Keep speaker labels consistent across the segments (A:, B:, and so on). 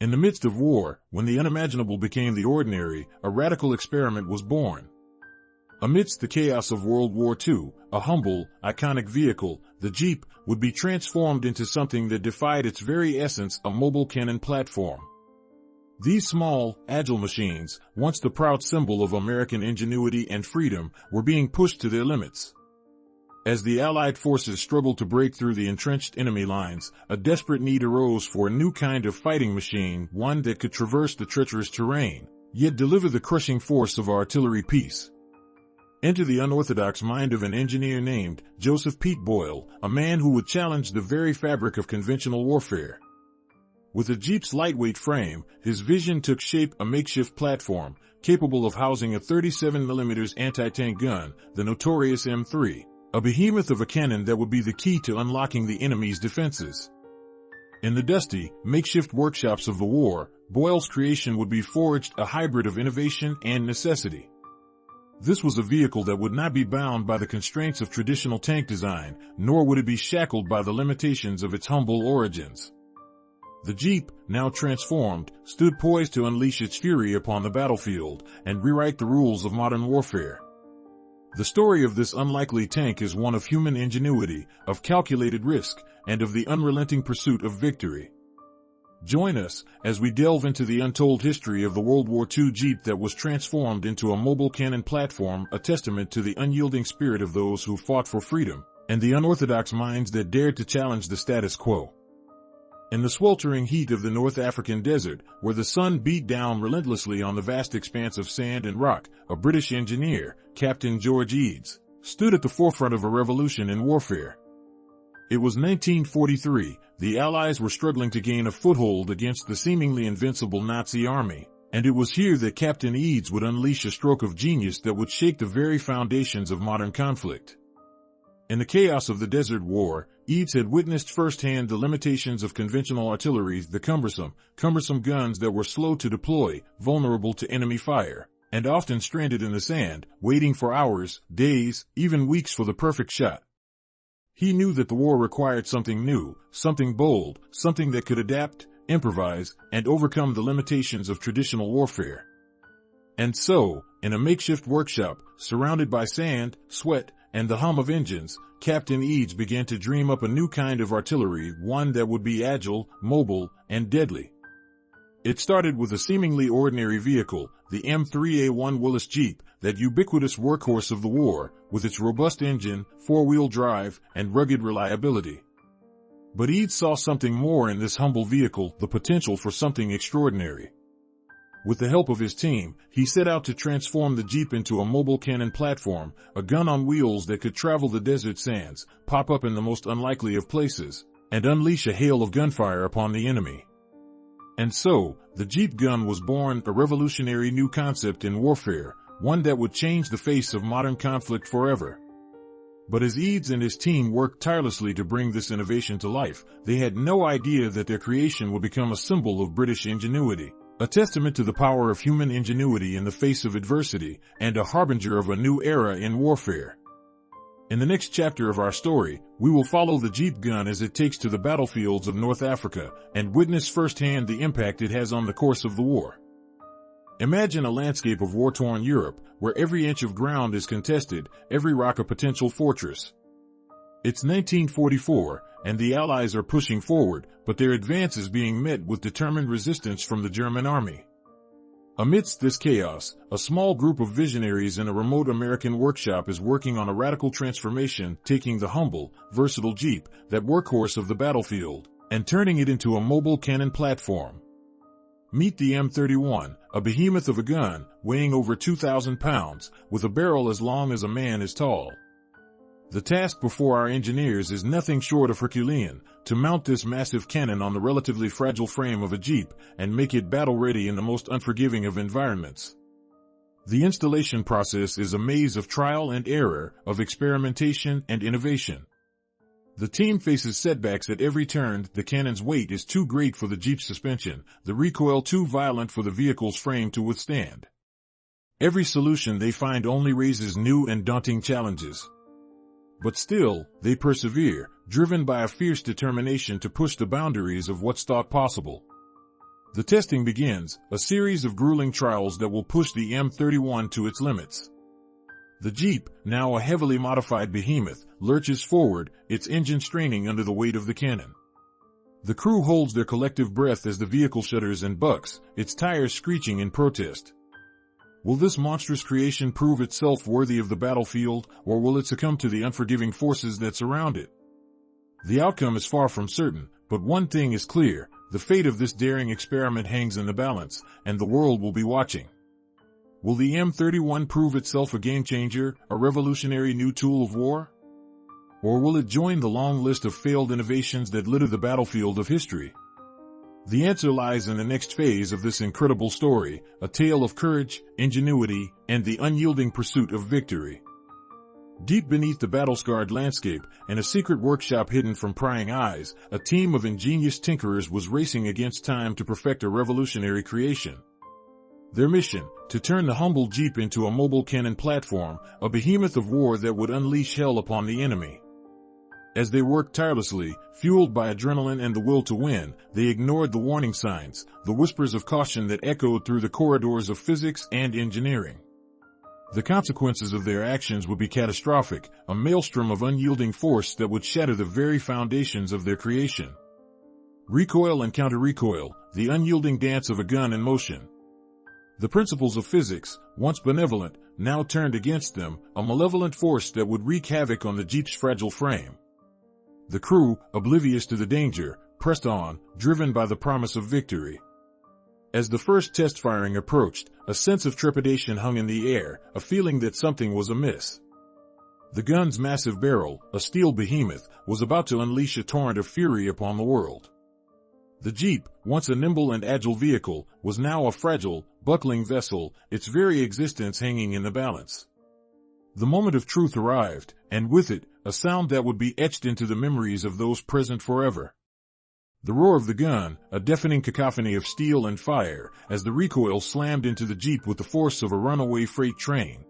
A: In the midst of war, when the unimaginable became the ordinary, a radical experiment was born. Amidst the chaos of World War II, a humble, iconic vehicle, the Jeep, would be transformed into something that defied its very essence, a mobile cannon platform. These small, agile machines, once the proud symbol of American ingenuity and freedom, were being pushed to their limits. As the Allied forces struggled to break through the entrenched enemy lines, a desperate need arose for a new kind of fighting machine, one that could traverse the treacherous terrain, yet deliver the crushing force of artillery piece. Enter the unorthodox mind of an engineer named Joseph Pete Boyle, a man who would challenge the very fabric of conventional warfare. With the Jeep's lightweight frame, his vision took shape: a makeshift platform, capable of housing a 37mm anti-tank gun, the notorious M3. A behemoth of a cannon that would be the key to unlocking the enemy's defenses. In the dusty, makeshift workshops of the war, Boyle's creation would be forged, a hybrid of innovation and necessity. This was a vehicle that would not be bound by the constraints of traditional tank design, nor would it be shackled by the limitations of its humble origins. The Jeep, now transformed, stood poised to unleash its fury upon the battlefield and rewrite the rules of modern warfare. The story of this unlikely tank is one of human ingenuity, of calculated risk, and of the unrelenting pursuit of victory. Join us as we delve into the untold history of the World War II Jeep that was transformed into a mobile cannon platform, a testament to the unyielding spirit of those who fought for freedom, and the unorthodox minds that dared to challenge the status quo. In the sweltering heat of the North African desert, where the sun beat down relentlessly on the vast expanse of sand and rock, a British engineer, Captain George Eads, stood at the forefront of a revolution in warfare. It was 1943, the Allies were struggling to gain a foothold against the seemingly invincible Nazi army, and it was here that Captain Eads would unleash a stroke of genius that would shake the very foundations of modern conflict. In the chaos of the Desert War, Eads had witnessed firsthand the limitations of conventional artillery, the cumbersome guns that were slow to deploy, vulnerable to enemy fire, and often stranded in the sand, waiting for hours, days, even weeks for the perfect shot. He knew that the war required something new, something bold, something that could adapt, improvise, and overcome the limitations of traditional warfare. And so, in a makeshift workshop, surrounded by sand, sweat, and the hum of engines, Captain Eads began to dream up a new kind of artillery, one that would be agile, mobile, and deadly. It started with a seemingly ordinary vehicle, the M3A1 Willis Jeep, that ubiquitous workhorse of the war, with its robust engine, four-wheel drive, and rugged reliability. But Eads saw something more in this humble vehicle, the potential for something extraordinary. With the help of his team, he set out to transform the Jeep into a mobile cannon platform, a gun on wheels that could travel the desert sands, pop up in the most unlikely of places, and unleash a hail of gunfire upon the enemy. And so, the Jeep gun was born, a revolutionary new concept in warfare, one that would change the face of modern conflict forever. But as Eads and his team worked tirelessly to bring this innovation to life, they had no idea that their creation would become a symbol of British ingenuity, a testament to the power of human ingenuity in the face of adversity, and a harbinger of a new era in warfare. In the next chapter of our story, we will follow the Jeep gun as it takes to the battlefields of North Africa, and witness firsthand the impact it has on the course of the war. Imagine a landscape of war-torn Europe, where every inch of ground is contested, every rock a potential fortress. It's 1944, and the Allies are pushing forward, but their advance is being met with determined resistance from the German army. Amidst this chaos, a small group of visionaries in a remote American workshop is working on a radical transformation, taking the humble, versatile Jeep, that workhorse of the battlefield, and turning it into a mobile cannon platform. Meet the M31, a behemoth of a gun, weighing over 2,000 pounds, with a barrel as long as a man is tall. The task before our engineers is nothing short of Herculean, to mount this massive cannon on the relatively fragile frame of a Jeep and make it battle-ready in the most unforgiving of environments. The installation process is a maze of trial and error, of experimentation and innovation. The team faces setbacks at every turn. The cannon's weight is too great for the Jeep's suspension, the recoil too violent for the vehicle's frame to withstand. Every solution they find only raises new and daunting challenges. But still, they persevere, driven by a fierce determination to push the boundaries of what's thought possible. The testing begins, a series of grueling trials that will push the M31 to its limits. The Jeep, now a heavily modified behemoth, lurches forward, its engine straining under the weight of the cannon. The crew holds their collective breath as the vehicle shudders and bucks, its tires screeching in protest. Will this monstrous creation prove itself worthy of the battlefield, or will it succumb to the unforgiving forces that surround it? The outcome is far from certain, but one thing is clear, the fate of this daring experiment hangs in the balance, and the world will be watching. Will the M31 prove itself a game-changer, a revolutionary new tool of war? Or will it join the long list of failed innovations that litter the battlefield of history? The answer lies in the next phase of this incredible story, a tale of courage, ingenuity, and the unyielding pursuit of victory. Deep beneath the battle-scarred landscape, in a secret workshop hidden from prying eyes, a team of ingenious tinkerers was racing against time to perfect a revolutionary creation. Their mission, to turn the humble Jeep into a mobile cannon platform, a behemoth of war that would unleash hell upon the enemy. As they worked tirelessly, fueled by adrenaline and the will to win, they ignored the warning signs, the whispers of caution that echoed through the corridors of physics and engineering. The consequences of their actions would be catastrophic, a maelstrom of unyielding force that would shatter the very foundations of their creation. Recoil and counter-recoil, the unyielding dance of a gun in motion. The principles of physics, once benevolent, now turned against them, a malevolent force that would wreak havoc on the Jeep's fragile frame. The crew, oblivious to the danger, pressed on, driven by the promise of victory. As the first test firing approached, a sense of trepidation hung in the air, a feeling that something was amiss. The gun's massive barrel, a steel behemoth, was about to unleash a torrent of fury upon the world. The Jeep, once a nimble and agile vehicle, was now a fragile, buckling vessel, its very existence hanging in the balance. The moment of truth arrived, and with it, a sound that would be etched into the memories of those present forever. The roar of the gun, a deafening cacophony of steel and fire, as the recoil slammed into the Jeep with the force of a runaway freight train.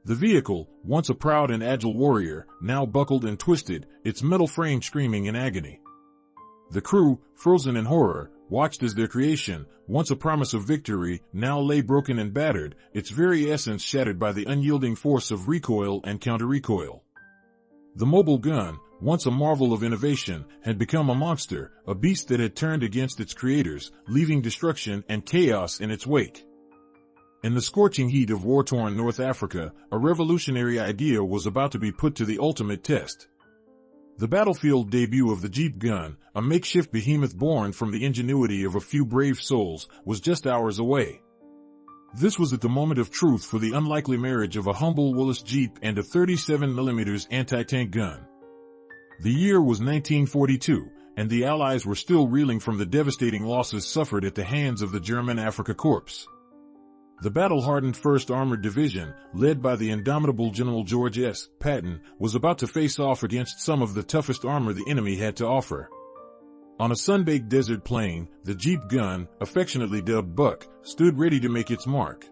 A: The vehicle, once a proud and agile warrior, now buckled and twisted, its metal frame screaming in agony. The crew, frozen in horror, watched as their creation, once a promise of victory, now lay broken and battered, its very essence shattered by the unyielding force of recoil and counter-recoil. The mobile gun, once a marvel of innovation, had become a monster, a beast that had turned against its creators, leaving destruction and chaos in its wake. In the scorching heat of war-torn North Africa, a revolutionary idea was about to be put to the ultimate test. The battlefield debut of the Jeep gun, a makeshift behemoth born from the ingenuity of a few brave souls, was just hours away. This was at the moment of truth for the unlikely marriage of a humble Willis Jeep and a 37mm anti-tank gun. The year was 1942, and the Allies were still reeling from the devastating losses suffered at the hands of the German Afrika Korps. The battle-hardened 1st Armored Division, led by the indomitable General George S. Patton, was about to face off against some of the toughest armor the enemy had to offer. On a sun-baked desert plain, the Jeep gun, affectionately dubbed Buck, stood ready to make its mark.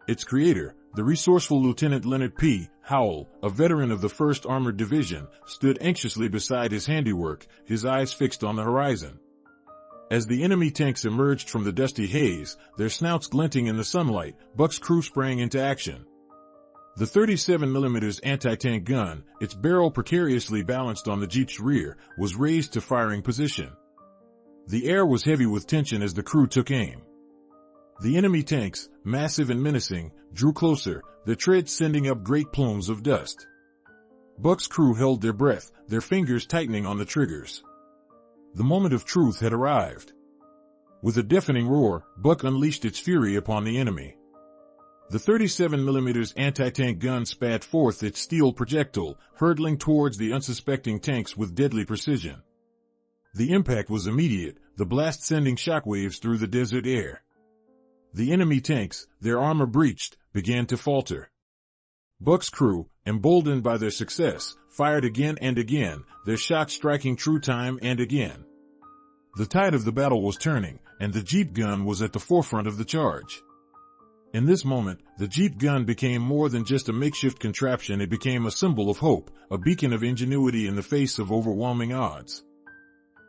A: Its creator, the resourceful Lieutenant Leonard P. Howell, a veteran of the 1st Armored Division, stood anxiously beside his handiwork, his eyes fixed on the horizon. As the enemy tanks emerged from the dusty haze, their snouts glinting in the sunlight, Buck's crew sprang into action. The 37mm anti-tank gun, its barrel precariously balanced on the Jeep's rear, was raised to firing position. The air was heavy with tension as the crew took aim. The enemy tanks, massive and menacing, drew closer, their treads sending up great plumes of dust. Buck's crew held their breath, their fingers tightening on the triggers. The moment of truth had arrived. With a deafening roar, Buck unleashed its fury upon the enemy. The 37mm anti-tank gun spat forth its steel projectile, hurtling towards the unsuspecting tanks with deadly precision. The impact was immediate, the blast sending shockwaves through the desert air. The enemy tanks, their armor breached, began to falter. Buck's crew, emboldened by their success, fired again and again, their shots striking true time and again. The tide of the battle was turning, and the Jeep gun was at the forefront of the charge. In this moment, the Jeep gun became more than just a makeshift contraption. It became a symbol of hope, a beacon of ingenuity in the face of overwhelming odds.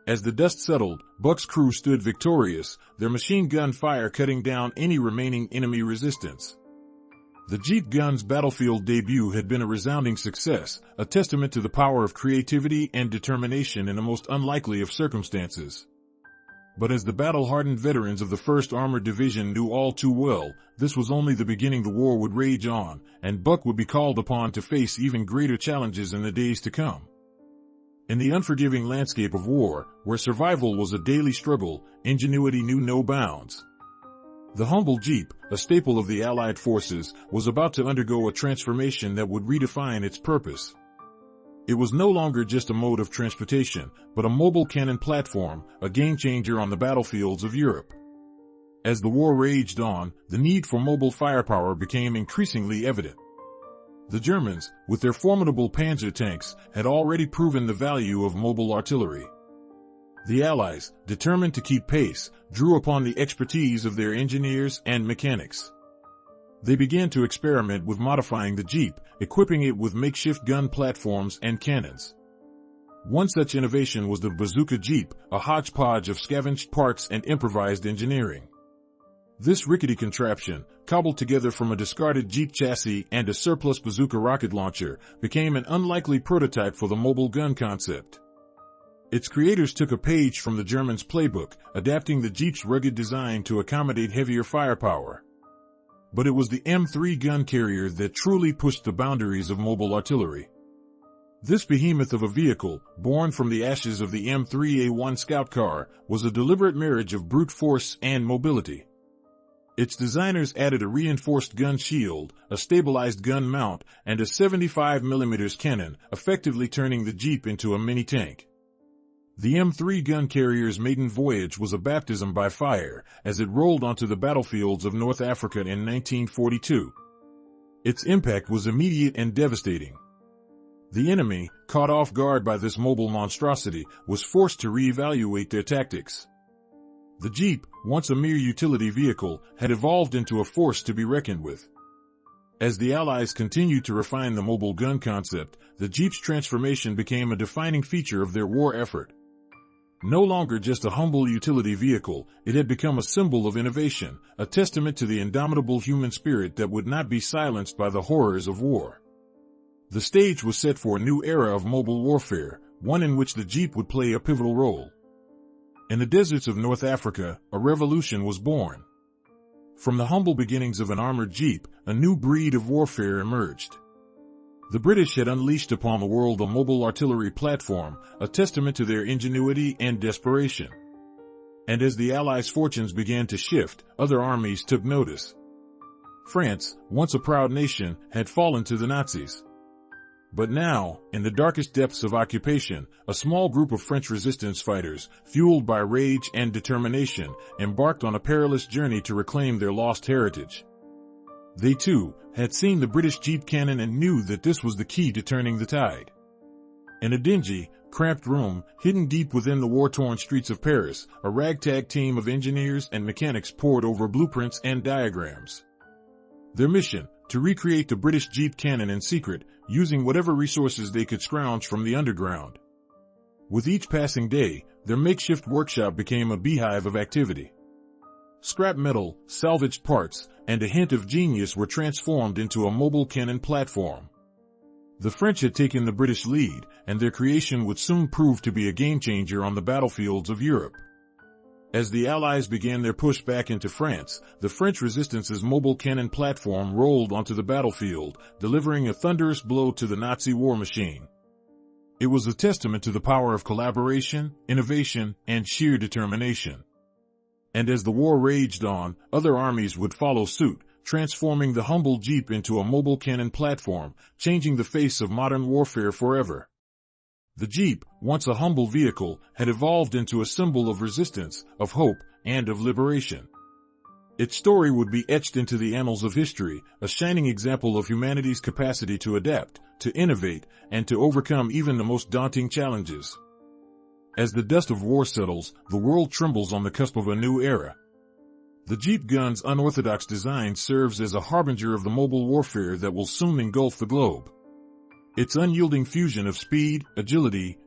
A: As the dust settled, Buck's crew stood victorious, their machine gun fire cutting down any remaining enemy resistance. The Jeep gun's battlefield debut had been a resounding success, a testament to the power of creativity and determination in the most unlikely of circumstances. But as the battle-hardened veterans of the 1st Armored Division knew all too well, this was only the beginning. The war would rage on, and Buck would be called upon to face even greater challenges in the days to come. In the unforgiving landscape of war, where survival was a daily struggle, ingenuity knew no bounds. The humble Jeep, a staple of the Allied forces, was about to undergo a transformation that would redefine its purpose. It was no longer just a mode of transportation, but a mobile cannon platform, a game-changer on the battlefields of Europe. As the war raged on, the need for mobile firepower became increasingly evident. The Germans, with their formidable panzer tanks, had already proven the value of mobile artillery. The Allies, determined to keep pace, drew upon the expertise of their engineers and mechanics. They began to experiment with modifying the Jeep, equipping it with makeshift gun platforms and cannons. One such innovation was the bazooka Jeep, a hodgepodge of scavenged parts and improvised engineering. This rickety contraption, cobbled together from a discarded Jeep chassis and a surplus bazooka rocket launcher, became an unlikely prototype for the mobile gun concept. Its creators took a page from the Germans' playbook, adapting the Jeep's rugged design to accommodate heavier firepower. But it was the M3 gun carrier that truly pushed the boundaries of mobile artillery. This behemoth of a vehicle, born from the ashes of the M3A1 scout car, was a deliberate marriage of brute force and mobility. Its designers added a reinforced gun shield, a stabilized gun mount, and a 75mm cannon, effectively turning the Jeep into a mini-tank. The M3 gun carrier's maiden voyage was a baptism by fire, as it rolled onto the battlefields of North Africa in 1942. Its impact was immediate and devastating. The enemy, caught off guard by this mobile monstrosity, was forced to reevaluate their tactics. The Jeep, once a mere utility vehicle, had evolved into a force to be reckoned with. As the Allies continued to refine the mobile gun concept, the Jeep's transformation became a defining feature of their war effort. No longer just a humble utility vehicle, it had become a symbol of innovation, a testament to the indomitable human spirit that would not be silenced by the horrors of war. The stage was set for a new era of mobile warfare, one in which the Jeep would play a pivotal role. In the deserts of North Africa, a revolution was born. From the humble beginnings of an armored Jeep, a new breed of warfare emerged. The British had unleashed upon the world a mobile artillery platform, a testament to their ingenuity and desperation. And as the Allies' fortunes began to shift, other armies took notice. France, once a proud nation, had fallen to the Nazis. But now, in the darkest depths of occupation, a small group of French resistance fighters, fueled by rage and determination, embarked on a perilous journey to reclaim their lost heritage. They, too, had seen the British Jeep cannon and knew that this was the key to turning the tide. In a dingy, cramped room, hidden deep within the war-torn streets of Paris, a ragtag team of engineers and mechanics pored over blueprints and diagrams. Their mission, to recreate the British Jeep cannon in secret, using whatever resources they could scrounge from the underground. With each passing day, their makeshift workshop became a beehive of activity. Scrap metal, salvaged parts, and a hint of genius were transformed into a mobile cannon platform. The French had taken the British lead, and their creation would soon prove to be a game-changer on the battlefields of Europe. As the Allies began their push back into France, the French resistance's mobile cannon platform rolled onto the battlefield, delivering a thunderous blow to the Nazi war machine. It was a testament to the power of collaboration, innovation, and sheer determination. And as the war raged on, other armies would follow suit, transforming the humble Jeep into a mobile cannon platform, changing the face of modern warfare forever. The Jeep, once a humble vehicle, had evolved into a symbol of resistance, of hope, and of liberation. Its story would be etched into the annals of history, a shining example of humanity's capacity to adapt, to innovate, and to overcome even the most daunting challenges. As the dust of war settles, the world trembles on the cusp of a new era. The Jeep gun's unorthodox design serves as a harbinger of the mobile warfare that will soon engulf the globe. Its unyielding fusion of speed, agility,